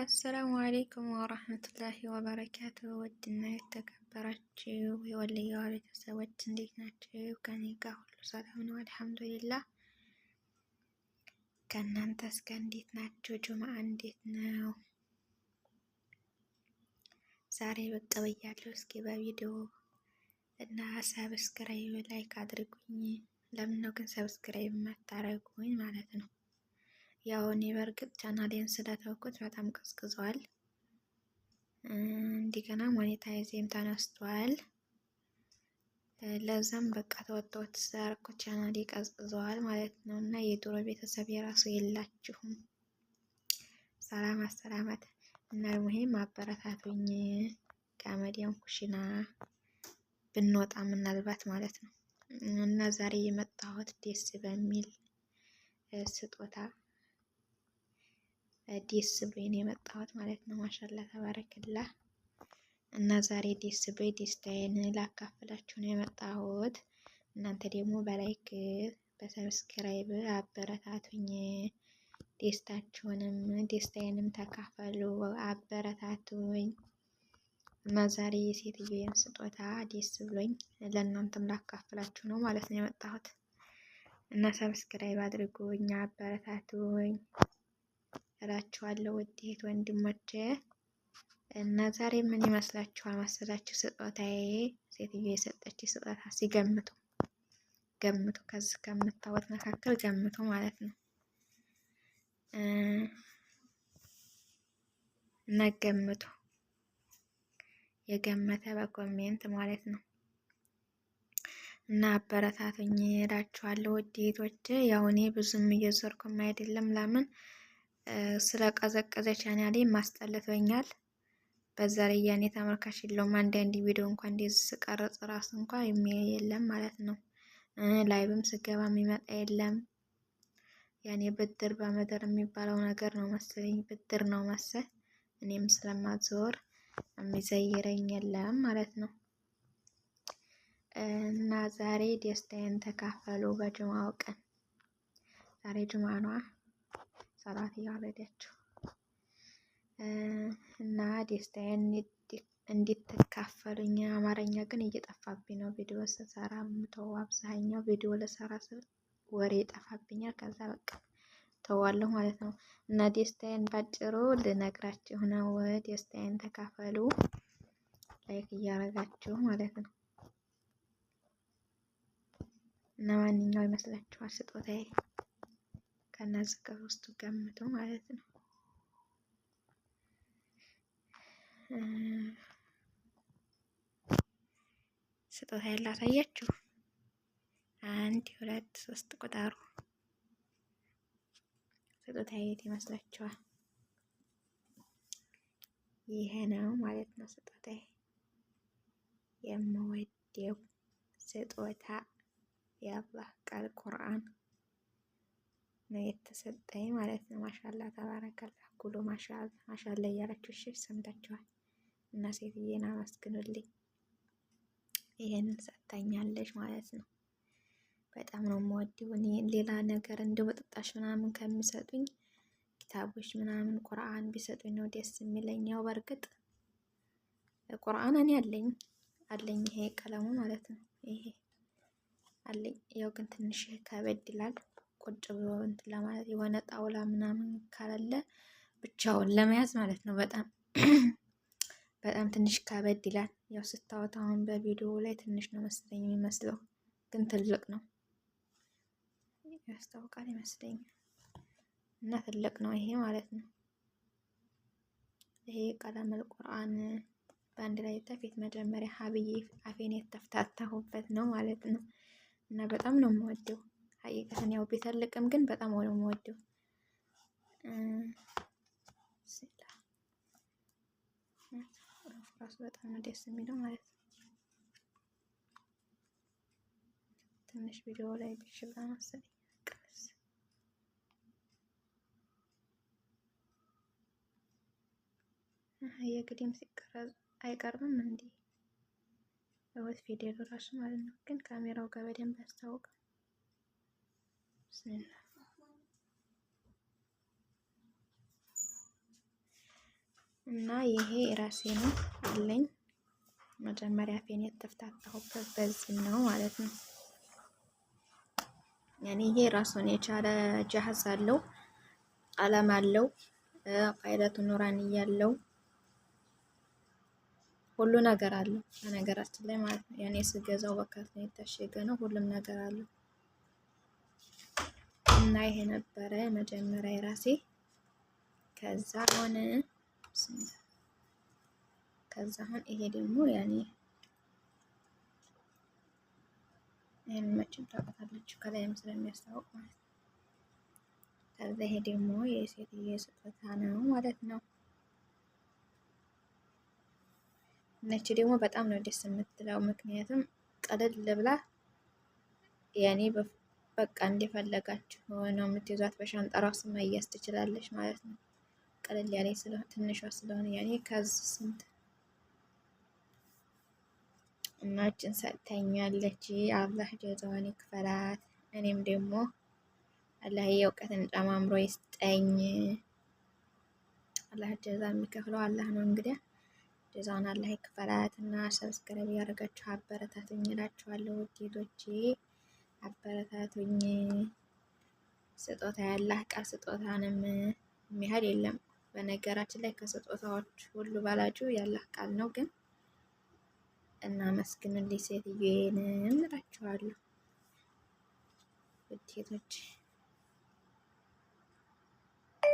አሰላሙ አሌይኩም ወረህመቱላሂ ወበረካቱ። ውድና የተከበራችሁ የወልየዋ ቤተሰቦች እንዴት ናችሁ? ከኔ ጋር ሁሉ ሰላም ነው አልሐምዱሊላህ። ከእናንተስ ጋር እንዴት ናችሁ? ጁምአ እንዴት ነው? ዛሬ ብቅ ብያለሁ። እስኪ በቪዲዮ እና ሰብስክራይብ ላይክ አድርጉኝ። ለምን ነው ግን ሰብስክራይብ የማታረጉኝ ማለት ነው? ያው እኔ በእርግጥ ቻናሌን ስለተውኩት በጣም ቀዝቅዟል። እንደገና ሞኔታይዜም ተነስቷል። ለዛም በቃ ተወጥቶት ስላደረኩት ቻናሌ ቀዝቅዟል ማለት ነው። እና የድሮ ቤተሰብ የራሱ የላችሁም። ሰላማት እና ሙሂም አበረታቱኝ። ከመዲያም ኩሽና ብንወጣ ምናልባት ማለት ነው። እና ዛሬ የመጣሁት ደስ በሚል ስጦታ ደስ ብሎኝ የመጣሁት ማለት ነው። ማሻአላ ተባረክላ። እና ዛሬ ደስ ብሎኝ ደስታዬን ላካፍላችሁ ነው የመጣሁት። እናንተ ደግሞ በላይክ በሰብስክራይብ አበረታቱኝ። ደስታዬንም ተካፈሉ፣ አበረታቱኝ። እና ዛሬ የሴትዮን ስጦታ ደስ ብሎኝ ለእናንተም ላካፍላችሁ ነው ማለት ነው የመጣሁት። እና ሰብስክራይብ አድርጉኝ፣ አበረታቱኝ እላችኋለሁ ውድ እህት ወንድሞቼ። እና ዛሬ ምን ይመስላችኋል መሰላችሁ ስጦታዬ? ሴትዮ የሰጠች ስጦታ ሲገምቱ ገምቱ፣ ከዚህ ከምታወት መካከል ገምቱ ማለት ነው። እና ገምቱ፣ የገመተ በኮሜንት ማለት ነው። እና አበረታቱኝ እላችኋለሁ ውድ እህቶቼ። ያው እኔ ብዙም እየዞርኩም አይደለም፣ ለምን ስለቀዘቀዘ ቻናሌ ማስጠልቶኛል። በዛ ላይ ያኔ ተመልካች የለውም። አንዳንድ ቪዲዮ እንኳን እንደዚህ ስቀርጽ ራስ እንኳን የሚያይ የለም ማለት ነው። ላይቭም ስገባ የሚመጣ የለም። ያኔ ብድር በምድር የሚባለው ነገር ነው መሰለኝ፣ ብድር ነው መሰል። እኔም ስለማዞር የሚዘይረኝ የለም ማለት ነው። እና ዛሬ ደስታዬን ተካፈሉ በጁምአው ቀን። ዛሬ ጁምአ ነዋ፣ ሰላት እያወረዳችሁ እና ደስታዬን እንድትካፈሉኝ። አማርኛ ግን እየጠፋብኝ ነው ቪዲዮ ስሰራ ምተው። አብዛኛው ቪዲዮ ለሰራ ስል ወሬ ይጠፋብኛል። ከዛ በቃ ተዋለሁ ማለት ነው። እና ደስታዬን ባጭሩ ልነግራችሁ ነው። ደስታዬን ተካፈሉ ላይክ እያረጋችሁ ማለት ነው። እና ማንኛው ይመስላችኋል ስጦታዬ? ከነዚህ ከሶስቱ ገምቱ ማለት ነው። ስጦታዬን ላሳያችሁ። 1 2 3 ቁጠሩ። ስጦታዬ የት ይመስላችኋል? ይሄ ነው ማለት ነው ስጦታዬ። የምወደው ስጦታ የአላህ ቃል ቁርአን ነው የተሰጠኝ ማለት ነው። ማሻአላ ተባረከላ። ኩሉ ማሻአላ እያላችሁ እሺ ሰምታችኋል። እና ሴትዬን አመስግኑልኝ። ይሄንን ሰጥታኛለች ማለት ነው። በጣም ነው የምወደው እኔ። ሌላ ነገር እንደው በጥጣሽ ምናምን ከሚሰጡኝ ኪታቦች ምናምን ቁርአን ቢሰጡኝ ነው ደስ የሚለኝ። ያው በርግጥ ቁርአን እኔ አለኝ ይሄ ቀለሙ ማለት ነው። ይሄ አለኝ። ያው ግን ትንሽ ከበድ ይላል ቁጭ ብሎ እንትን ለማለት የሆነ ጣውላ ምናምን ካላለ ብቻውን ለመያዝ ማለት ነው። በጣም ትንሽ ከበድ ይላል። ያው ስታወጣ አሁን በቪዲዮ ላይ ትንሽ ነው መሰለኝ የሚመስለው፣ ግን ትልቅ ነው ያስታውቃል ይመስለኛል። እና ትልቅ ነው ይሄ ማለት ነው። ይሄ ቀለመል ቁርአን በአንድ ላይ ተፊት መጀመሪያ ሀብዬ አፌን የተፍታታሁበት ነው ማለት ነው። እና በጣም ነው የምወደው ሀቂቀትን። ያው ቢተልቅም ግን በጣም ነው የምወደው። ራሱ በጣም ነው ደስ የሚለው ማለት ነው። ትንሽ ቪዲዮ ላይ ብሽላ መሰለኝ ቀስ የግዴም ሲቀረጽ አይቀርብም እንዴ? ወት ቪዲዮ ራሱ ማለት ነው። ግን ካሜራው ጋር በደንብ ያስታውቃል። ብስሚላህ እና ይሄ ራሴ ነው አለኝ። መጀመሪያ ፌን የተፍታታሁበት በዚህ ነው ማለት ነው። ያኔ ይሄ ራሱን የቻለ ጃህዝ አለው፣ ቀለም አለው፣ ቃይለቱ ኑራኒ ያለው ሁሉ ነገር አለው በነገራችን ላይ ማለት ነው። ያኔ ስገዛው በካርቶን የታሸገ ነው፣ ሁሉም ነገር አለው። እና ይሄ ነበረ መጀመሪያ የራሴ። ከዛ አሁን ይሄ ደግሞ ያኔ ይሄን መቼም ታውቃታላችሁ ከላይም ስለሚያስታውቅ ማለት ነው። ከዛ ይሄ ደግሞ የሴትዬ ስጦታ ነው ማለት ነው። ነች ደግሞ በጣም ነው ደስ የምትለው፣ ምክንያቱም ቀለል ብላ ያኔ በቃ እንደፈለጋችሁ ነው የምትይዟት። በሻንጣ ራሱ መያዝ ትችላለች ማለት ነው። ቀለል ያለ ስለሆነ ትንሿ ስለሆነ ያኔ ከዚህ ስንት እና እችን ሰጥተኛለች። አላህ ጀዛዋን ይክፈላት። እኔም ደግሞ አላህ የእውቀትን ጨማምሮ ይስጠኝ። አላህ ጀዛ የሚከፍለው አላህ ነው። እንግዲህ ጀዛውን አላህ ይክፈላት እና ሰብስክራይብ ያደረጋችሁ አበረታቱኝ እላችኋለሁ። ውጤቶቼ አበረታቱኝ። ስጦታ ያላህ ቃል ስጦታንም የሚያህል የለም። በነገራችን ላይ ከስጦታዎች ሁሉ ባላጩ ያላህ ቃል ነው። ግን እናመስግንልኝ ሴትዮዬንም እላችኋለሁ ውጤቶች